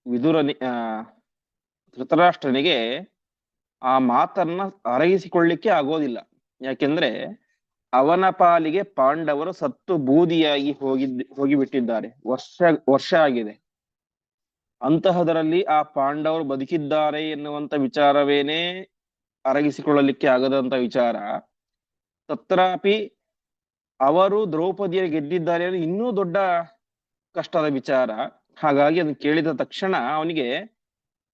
ವಿದುರನಿ ಧೃತರಾಷ್ಟ್ರನಿಗೆ ಆ ಮಾತನ್ನ ಅರಗಿಸಿಕೊಳ್ಳಿಕ್ಕೆ ಆಗೋದಿಲ್ಲ. ಯಾಕೆಂದ್ರೆ ಅವನ ಪಾಲಿಗೆ ಪಾಂಡವರು ಸತ್ತು ಬೂದಿಯಾಗಿ ಹೋಗಿಬಿಟ್ಟಿದ್ದಾರೆ. ವರ್ಷ ಆಗಿದೆ. ಅಂತಹದರಲ್ಲಿ ಆ ಪಾಂಡವರು ಬದುಕಿದ್ದಾರೆ ಎನ್ನುವಂತ ವಿಚಾರವೇನೇ ಅರಗಿಸಿಕೊಳ್ಳಲಿಕ್ಕೆ ಆಗದಂತ ವಿಚಾರ. ತತ್ರಾಪಿ ಅವರು ದ್ರೌಪದಿಯ ಗೆದ್ದಿದ್ದಾರೆ ಅಂದ್ರೆ ಇನ್ನೂ ದೊಡ್ಡ ಕಷ್ಟದ ವಿಚಾರ. ಹಾಗಾಗಿ ಅದನ್ನು ಕೇಳಿದ ತಕ್ಷಣ ಅವನಿಗೆ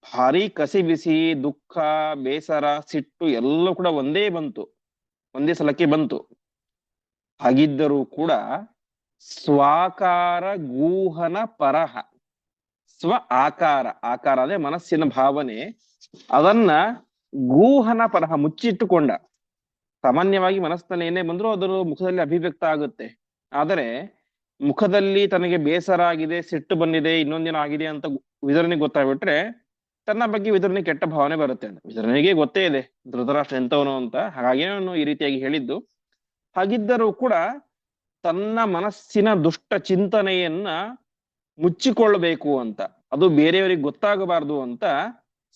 ಭಾರಿ ಕಸಿ ಬಿಸಿ, ದುಃಖ, ಬೇಸರ, ಸಿಟ್ಟು ಎಲ್ಲ ಕೂಡ ಒಂದೇ ಸಲಕ್ಕೆ ಬಂತು. ಹಾಗಿದ್ದರೂ ಕೂಡ ಸ್ವಾಕಾರ ಗೂಹನ ಪರಹ, ಆಕಾರ ಅಂದ್ರೆ ಮನಸ್ಸಿನ ಭಾವನೆ, ಅದನ್ನ ಗೂಹನ ಪರಹ ಮುಚ್ಚಿಟ್ಟುಕೊಂಡ. ಸಾಮಾನ್ಯವಾಗಿ ಮನಸ್ಸಿನಲ್ಲಿ ಏನೇ ಬಂದ್ರೂ ಅದರ ಮುಖದಲ್ಲಿ ಅಭಿವ್ಯಕ್ತ ಆಗುತ್ತೆ. ಆದರೆ ಮುಖದಲ್ಲಿ ತನಗೆ ಬೇಸರ ಆಗಿದೆ, ಸಿಟ್ಟು ಬಂದಿದೆ, ಇನ್ನೊಂದಿನ ಆಗಿದೆ ಅಂತ ವಿದುರನಿಗೆ ಗೊತ್ತಾಗ್ಬಿಟ್ರೆ ತನ್ನ ಬಗ್ಗೆ ವಿದುರನಿಗೆ ಕೆಟ್ಟ ಭಾವನೆ ಬರುತ್ತೆ. ವಿದುರನಿಗೆ ಗೊತ್ತೇ ಇದೆ ಧೃತರಾಷ್ಟ್ರ ಎಂತವನು ಅಂತ, ಹಾಗಾಗಿ ಅವನು ಈ ರೀತಿಯಾಗಿ ಹೇಳಿದ್ದು. ಹಾಗಿದ್ದರೂ ಕೂಡ ತನ್ನ ಮನಸ್ಸಿನ ದುಷ್ಟ ಚಿಂತನೆಯನ್ನ ಮುಚ್ಚಿಕೊಳ್ಳಬೇಕು ಅಂತ, ಅದು ಬೇರೆಯವರಿಗೆ ಗೊತ್ತಾಗಬಾರದು ಅಂತ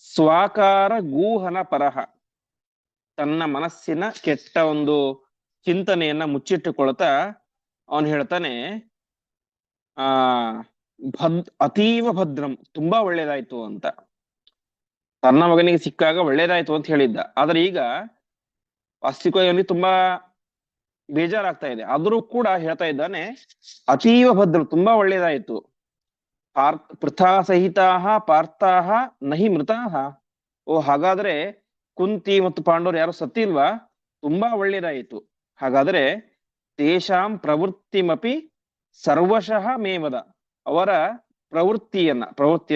ಸ್ವಾಕಾರ ಗೂಹನ ಪರಹ, ತನ್ನ ಮನಸ್ಸಿನ ಕೆಟ್ಟ ಒಂದು ಚಿಂತನೆಯನ್ನ ಮುಚ್ಚಿಟ್ಟುಕೊಳ್ತಾ ಅವನು ಹೇಳ್ತಾನೆ, ಆ ಅತೀವ ಭದ್ರಂ, ತುಂಬಾ ಒಳ್ಳೇದಾಯ್ತು ಅಂತ. ತನ್ನ ಮಗನಿಗೆ ಸಿಕ್ಕಾಗ ಒಳ್ಳೇದಾಯ್ತು ಅಂತ ಹೇಳಿದ್ದ. ಆದ್ರೆ ಈಗ ವಾಸ್ತವಿಕವಾಗಿ ತುಂಬಾ ಬೇಜಾರಾಗ್ತಾ ಇದೆ. ಆದ್ರೂ ಕೂಡ ಹೇಳ್ತಾ ಇದ್ದಾನೆ ಅತೀವ ಭದ್ರ, ತುಂಬಾ ಒಳ್ಳೇದಾಯ್ತು. ಪೃಥಾ ಸಹಿತಾಹ ಪಾರ್ಥಾಹ ನಹಿ ಮೃತಾಹ. ಓ, ಹಾಗಾದ್ರೆ ಕುಂತಿ ಮತ್ತು ಪಾಂಡವರು ಯಾರು ಸತ್ತಿಲ್ವಾ? ತುಂಬಾ ಒಳ್ಳೇದಾಯಿತು. ಹಾಗಾದ್ರೆ ತೇಷಾಂ ಪ್ರವೃತ್ತಿಮಪಿ ಸರ್ವಶಃ ಮೇವದ, ಅವರ ಪ್ರವೃತ್ತಿ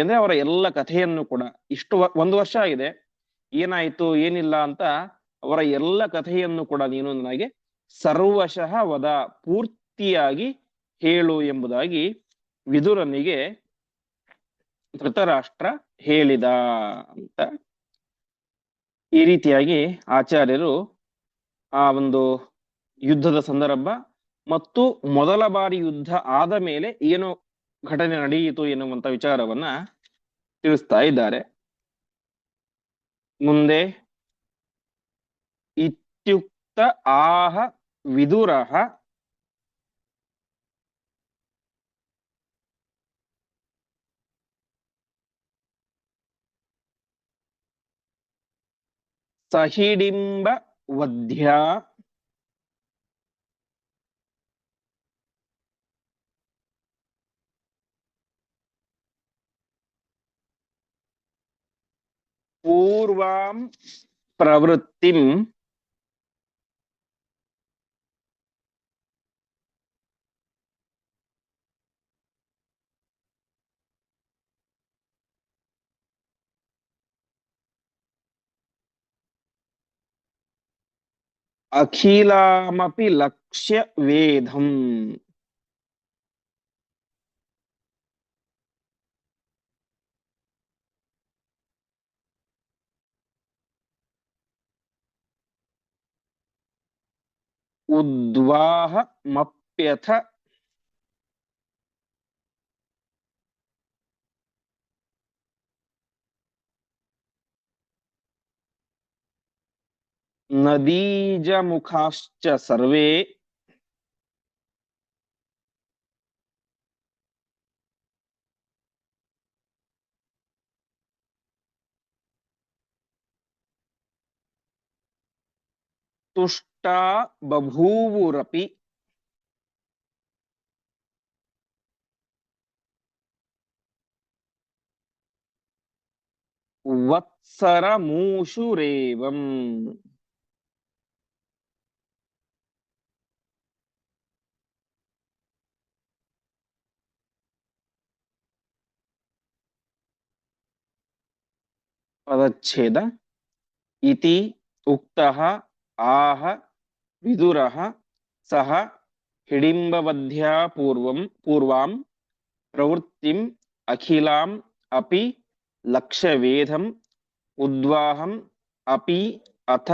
ಅಂದ್ರೆ ಅವರ ಎಲ್ಲ ಕಥೆಯನ್ನು ಕೂಡ, ಇಷ್ಟು 1 ವರ್ಷ ಆಗಿದೆ, ಏನಾಯ್ತು ಏನಿಲ್ಲ ಅಂತ ಅವರ ಎಲ್ಲ ಕಥೆಯನ್ನು ಕೂಡ ನೀನು ನನಗೆ ಸರ್ವಶಃ ವದ, ಪೂರ್ತಿಯಾಗಿ ಹೇಳು ಎಂಬುದಾಗಿ ವಿದುರನಿಗೆ ಧೃತರಾಷ್ಟ್ರ ಹೇಳಿದ ಅಂತ. ಈ ರೀತಿಯಾಗಿ ಆಚಾರ್ಯರು ಆ ಒಂದು ಯುದ್ಧದ ಸಂದರ್ಭ ಮತ್ತು ಮೊದಲ ಬಾರಿ ಯುದ್ಧ ಆದ ಮೇಲೆ ಏನು ಘಟನೆ ನಡೆಯಿತು ಎನ್ನುವಂತ ವಿಚಾರವನ್ನ ತಿಳಿಸ್ತಾ ಇದ್ದಾರೆ. ಮುಂದೆ ಇತ್ಯುಕ್ತ ಆಹ ವಿದುರಃ ಸಹಿಡಿಂಬ ವಧ್ಯಾ ಪೂರ್ವಾಂ ಪ್ರವೃತ್ತಿಂ ಅಖಿಲಾಮಪಿ ಲಕ್ಷ್ಯ ವೇದಂ. ಉದ್ವಾಹಮಪ್ಯಥ ನದೀಜಮುಖಾಶ್ಚ ಸರ್ವೇ ತುಷ್ಟಾ ಬಭೂವುರಪಿ. ವತ್ಸರಮೂಷುರೇವಂ. ಪದಚ್ಛೇದ. ಇತಿ ಉಕ್ತಃ ಆಹ ವಿದುರಃ ಸಹ ಹಿಡಿಂಬವದ್ಧ್ಯಾ ಪೂರ್ವಾಂ ಪ್ರವೃತ್ತಿಂ ಅಖಿಲಾಂ ಅಪಿ ಲಕ್ಷ್ಯವೇಧಂ ಉದ್ವಾಹಂ ಅಪಿ ಅಥ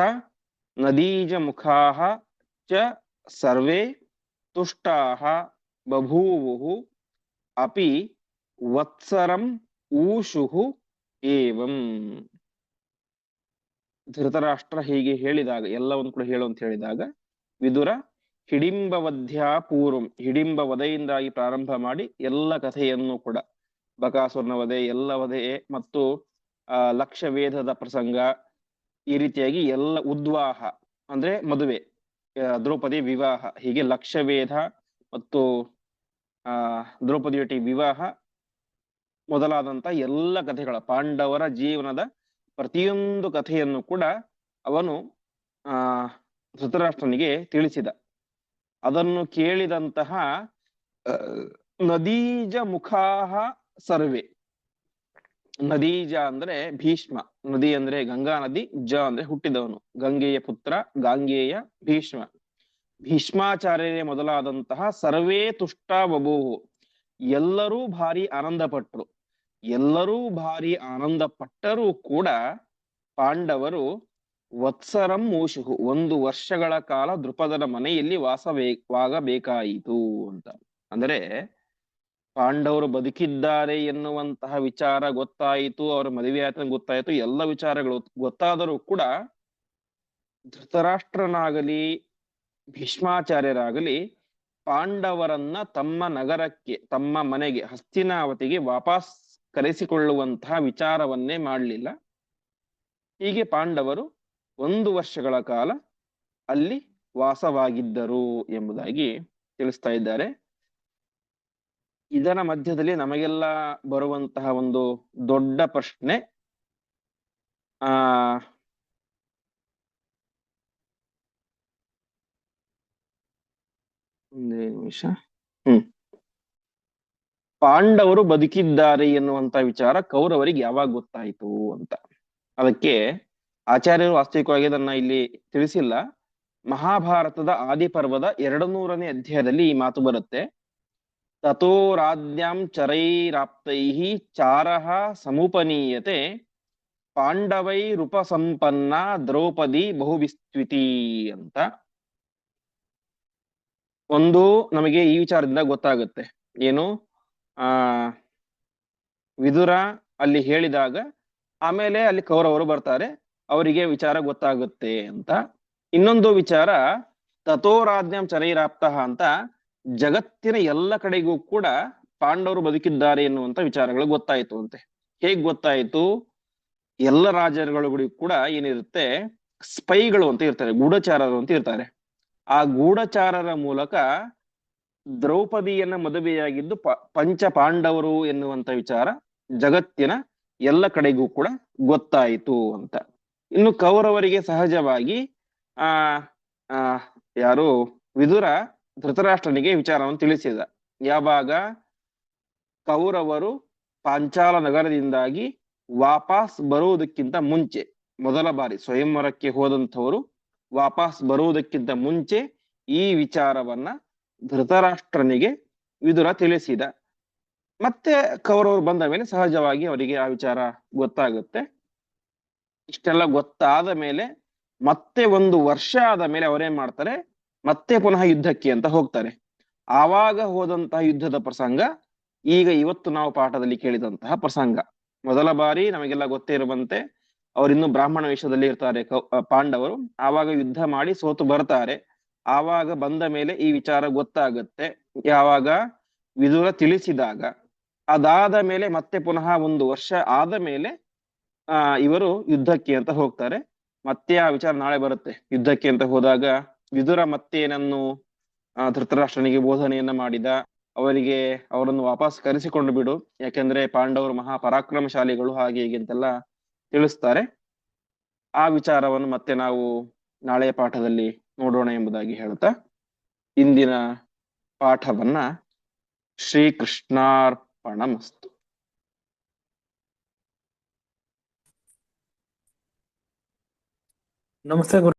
ನದೀಜಮುಖಾಃ ಚ ಸರ್ವೇ ತುಷ್ಟಾಃ ಬಭೂವುಃ ಅಪಿ ವತ್ಸರಂ ಊಷುಃ ಏವಂ. ಧೃತರಾಷ್ಟ್ರ ಹೀಗೆ ಹೇಳಿದಾಗ, ಎಲ್ಲವನ್ನು ಕೂಡ ಹೇಳು ಅಂತ ಹೇಳಿದಾಗ, ವಿದುರ ಹಿಡಿಂಬವಧ್ಯಾ ಪೂರ್ವಂ, ಹಿಡಿಂಬ ವಧೆಯಿಂದಾಗಿ ಪ್ರಾರಂಭ ಮಾಡಿ ಎಲ್ಲ ಕಥೆಯನ್ನು ಕೂಡ, ಬಕಾಸುರನ ವಧೆ, ಎಲ್ಲ ವಧೆ ಮತ್ತು ಲಕ್ಷ್ಯ ವೇದದ ಪ್ರಸಂಗ, ಈ ರೀತಿಯಾಗಿ ಎಲ್ಲ, ಉದ್ವಾಹ ಅಂದ್ರೆ ಮದುವೆ, ದ್ರೌಪದಿ ವಿವಾಹ, ಹೀಗೆ ಲಕ್ಷ್ಯ ವೇದ ಮತ್ತು ದ್ರೌಪದಿಯೊಟ್ಟಿಗೆ ವಿವಾಹ ಮೊದಲಾದಂತ ಎಲ್ಲ ಕಥೆಗಳ, ಪಾಂಡವರ ಜೀವನದ ಪ್ರತಿಯೊಂದು ಕಥೆಯನ್ನು ಕೂಡ ಅವನು ಧೃತರಾಷ್ಟ್ರನಿಗೆ ತಿಳಿಸಿದ. ಅದನ್ನು ಕೇಳಿದಂತಹ ನದೀಜ ಮುಖಾಹ ಸರ್ವೆ. ನದೀಜ ಅಂದ್ರೆ ಭೀಷ್ಮ, ನದಿ ಅಂದ್ರೆ ಗಂಗಾ ನದಿ, ಜ ಅಂದ್ರೆ ಹುಟ್ಟಿದವನು, ಗಂಗೆಯ ಪುತ್ರ ಗಾಂಗೇಯ ಭೀಷ್ಮ, ಭೀಷ್ಮಾಚಾರ್ಯರೇ ಮೊದಲಾದಂತಹ ಸರ್ವೇ ತುಷ್ಟ ಬಭೂವು, ಎಲ್ಲರೂ ಭಾರಿ ಆನಂದ ಪಟ್ಟರು. ಎಲ್ಲರೂ ಭಾರಿ ಆನಂದ ಪಟ್ಟರೂ ಕೂಡ ಪಾಂಡವರು ವತ್ಸರಂ ಮೂಷುಹು, 1 ವರ್ಷಗಳ ಕಾಲ ದೃಪದನ ಮನೆಯಲ್ಲಿ ವಾಸವಾಗಬೇಕಾಯಿತು ಅಂತ. ಅಂದರೆ ಪಾಂಡವರು ಬದುಕಿದ್ದಾರೆ ಎನ್ನುವಂತಹ ವಿಚಾರ ಗೊತ್ತಾಯಿತು, ಅವರ ಮದುವೆ ಆಯ್ತು ಗೊತ್ತಾಯಿತು, ಎಲ್ಲ ವಿಚಾರಗಳು ಗೊತ್ತಾದರೂ ಕೂಡ ಧೃತರಾಷ್ಟ್ರನಾಗಲಿ ಭೀಷ್ಮಾಚಾರ್ಯರಾಗಲಿ ಪಾಂಡವರನ್ನ ತಮ್ಮ ನಗರಕ್ಕೆ, ತಮ್ಮ ಮನೆಗೆ, ಹಸ್ತಿನಾವತಿಗೆ ವಾಪಸ್ ಕರೆಸಿಕೊಳ್ಳುವಂತಹ ವಿಚಾರವನ್ನೇ ಮಾಡಲಿಲ್ಲ. ಹೀಗೆ ಪಾಂಡವರು 1 ವರ್ಷಗಳ ಕಾಲ ಅಲ್ಲಿ ವಾಸವಾಗಿದ್ದರು ಎಂಬುದಾಗಿ ತಿಳಿಸ್ತಾ ಇದ್ದಾರೆ. ಇದರ ಮಧ್ಯದಲ್ಲಿ ನಮಗೆಲ್ಲ ಬರುವಂತಹ ಒಂದು ದೊಡ್ಡ ಪ್ರಶ್ನೆ, ಒಂದೇ ನಿಮಿಷ. ಪಾಂಡವರು ಬದುಕಿದ್ದಾರೆ ಎನ್ನುವಂತ ವಿಚಾರ ಕೌರವರಿಗೆ ಯಾವಾಗ ಗೊತ್ತಾಯಿತು ಅಂತ. ಅದಕ್ಕೆ ಆಚಾರ್ಯರು ವಾಸ್ತವಿಕವಾಗಿ ಅದನ್ನ ಇಲ್ಲಿ ತಿಳಿಸಿಲ್ಲ. ಮಹಾಭಾರತದ ಆದಿಪರ್ವದ 200ನೇ ಅಧ್ಯಾಯದಲ್ಲಿ ಈ ಮಾತು ಬರುತ್ತೆ. ತಥೋ ರಾಜ್ಞಾಂ ಚರೈರಾಪ್ತೈಃ ಚಾರಃ ಸಮುಪನೀಯತೆ ಪಾಂಡವೈರುಪಸಂಪನ್ನ ದ್ರೌಪದಿ ಬಹುವಿಸ್ತ್ವಿತಿ ಅಂತ. ಒಂದು ನಮಗೆ ಈ ವಿಚಾರದಿಂದ ಗೊತ್ತಾಗುತ್ತೆ, ಏನು, ವಿದುರ ಅಲ್ಲಿ ಹೇಳಿದಾಗ ಆಮೇಲೆ ಅಲ್ಲಿ ಕೌರವರು ಬರ್ತಾರೆ, ಅವರಿಗೆ ವಿಚಾರ ಗೊತ್ತಾಗುತ್ತೆ ಅಂತ. ಇನ್ನೊಂದು ವಿಚಾರ ತಥೋರಾಜ್ಞಂ ಚರೈರಾಪ್ತಃ ಅಂತ ಜಗತ್ತಿನ ಎಲ್ಲ ಕಡೆಗೂ ಕೂಡ ಪಾಂಡವರು ಬದುಕಿದ್ದಾರೆ ಎನ್ನುವಂತ ವಿಚಾರಗಳು ಗೊತ್ತಾಯ್ತು ಅಂತೆ. ಹೇಗ್ ಗೊತ್ತಾಯ್ತು? ಎಲ್ಲ ರಾಜರುಗಳಿಗೂ ಕೂಡ ಏನಿರುತ್ತೆ, ಸ್ಪೈಗಳು ಅಂತ ಇರ್ತಾರೆ, ಗೂಢಚಾರರು ಅಂತ ಇರ್ತಾರೆ. ಆ ಗೂಢಚಾರರ ಮೂಲಕ ದ್ರೌಪದಿಯನ್ನ ಮದುವೆಯಾಗಿದ್ದು ಪಂಚ ಪಾಂಡವರು ಎನ್ನುವಂತ ವಿಚಾರ ಜಗತ್ತಿನ ಎಲ್ಲ ಕಡೆಗೂ ಕೂಡ ಗೊತ್ತಾಯಿತು ಅಂತ. ಇನ್ನು ಕೌರವರಿಗೆ ಸಹಜವಾಗಿ ಆ ಆ ಯಾರು ವಿದುರ ಧೃತರಾಷ್ಟ್ರನಿಗೆ ವಿಚಾರವನ್ನು ತಿಳಿಸಿದ. ಯಾವಾಗ ಕೌರವರು ಪಾಂಚಾಲ ನಗರದಿಂದಾಗಿ ವಾಪಸ್ ಬರುವುದಕ್ಕಿಂತ ಮುಂಚೆ, ಮೊದಲ ಬಾರಿ ಸ್ವಯಂವರಕ್ಕೆ ಹೋದಂಥವರು ವಾಪಸ್ ಬರುವುದಕ್ಕಿಂತ ಮುಂಚೆ ಈ ವಿಚಾರವನ್ನ ಧೃತರಾಷ್ಟ್ರನಿಗೆ ವಿದುರ ತಿಳಿಸಿದ. ಮತ್ತೆ ಕೌರವರು ಬಂದ ಮೇಲೆ ಸಹಜವಾಗಿ ಅವರಿಗೆ ಆ ವಿಚಾರ ಗೊತ್ತಾಗುತ್ತೆ. ಇಷ್ಟೆಲ್ಲ ಗೊತ್ತಾದ ಮೇಲೆ ಮತ್ತೆ 1 ವರ್ಷ ಆದ ಮೇಲೆ ಅವರೇನ್ ಮಾಡ್ತಾರೆ, ಮತ್ತೆ ಪುನಃ ಯುದ್ಧಕ್ಕೆ ಅಂತ ಹೋಗ್ತಾರೆ. ಆವಾಗ ಹೋದಂತಹ ಯುದ್ಧದ ಪ್ರಸಂಗ ಈಗ ಇವತ್ತು ನಾವು ಪಾಠದಲ್ಲಿ ಕೇಳಿದಂತಹ ಪ್ರಸಂಗ. ಮೊದಲ ಬಾರಿ ನಮಗೆಲ್ಲ ಗೊತ್ತೇ ಇರುವಂತೆ ಅವರಿನ್ನು ಬ್ರಾಹ್ಮಣ ವೇಷದಲ್ಲಿ ಇರ್ತಾರೆ ಪಾಂಡವರು. ಆವಾಗ ಯುದ್ಧ ಮಾಡಿ ಸೋತು ಬರ್ತಾರೆ. ಆವಾಗ ಬಂದ ಮೇಲೆ ಈ ವಿಚಾರ ಗೊತ್ತಾಗತ್ತೆ, ಯಾವಾಗ ವಿದುರ ತಿಳಿಸಿದಾಗ. ಅದಾದ ಮೇಲೆ ಮತ್ತೆ ಪುನಃ 1 ವರ್ಷ ಆದ ಮೇಲೆ ಇವರು ಯುದ್ಧಕ್ಕೆ ಅಂತ ಹೋಗ್ತಾರೆ. ಮತ್ತೆ ಆ ವಿಚಾರ ನಾಳೆ ಬರುತ್ತೆ. ಯುದ್ಧಕ್ಕೆ ಅಂತ ಹೋದಾಗ ವಿದುರ ಮತ್ತೇನನ್ನು ಧೃತರಾಷ್ಟ್ರನಿಗೆ ಬೋಧನೆಯನ್ನ ಮಾಡಿದ, ಅವರನ್ನು ವಾಪಸ್ ಕರೆಸಿಕೊಂಡು ಬಿಡು, ಯಾಕೆಂದ್ರೆ ಪಾಂಡವರು ಮಹಾ ಪರಾಕ್ರಮಶಾಲಿಗಳು, ಹಾಗೆ ಹೀಗೆ ಅಂತೆಲ್ಲ ತಿಳಿಸ್ತಾರೆ. ಆ ವಿಚಾರವನ್ನು ಮತ್ತೆ ನಾವು ನಾಳೆಯ ಪಾಠದಲ್ಲಿ ನೋಡೋಣ ಎಂಬುದಾಗಿ ಹೇಳ್ತಾ ಇಂದಿನ ಪಾಠವನ್ನ ಶ್ರೀಕೃಷ್ಣಾರ್ಪಣಮಸ್ತು. ನಮಸ್ತೆ ಗುರು.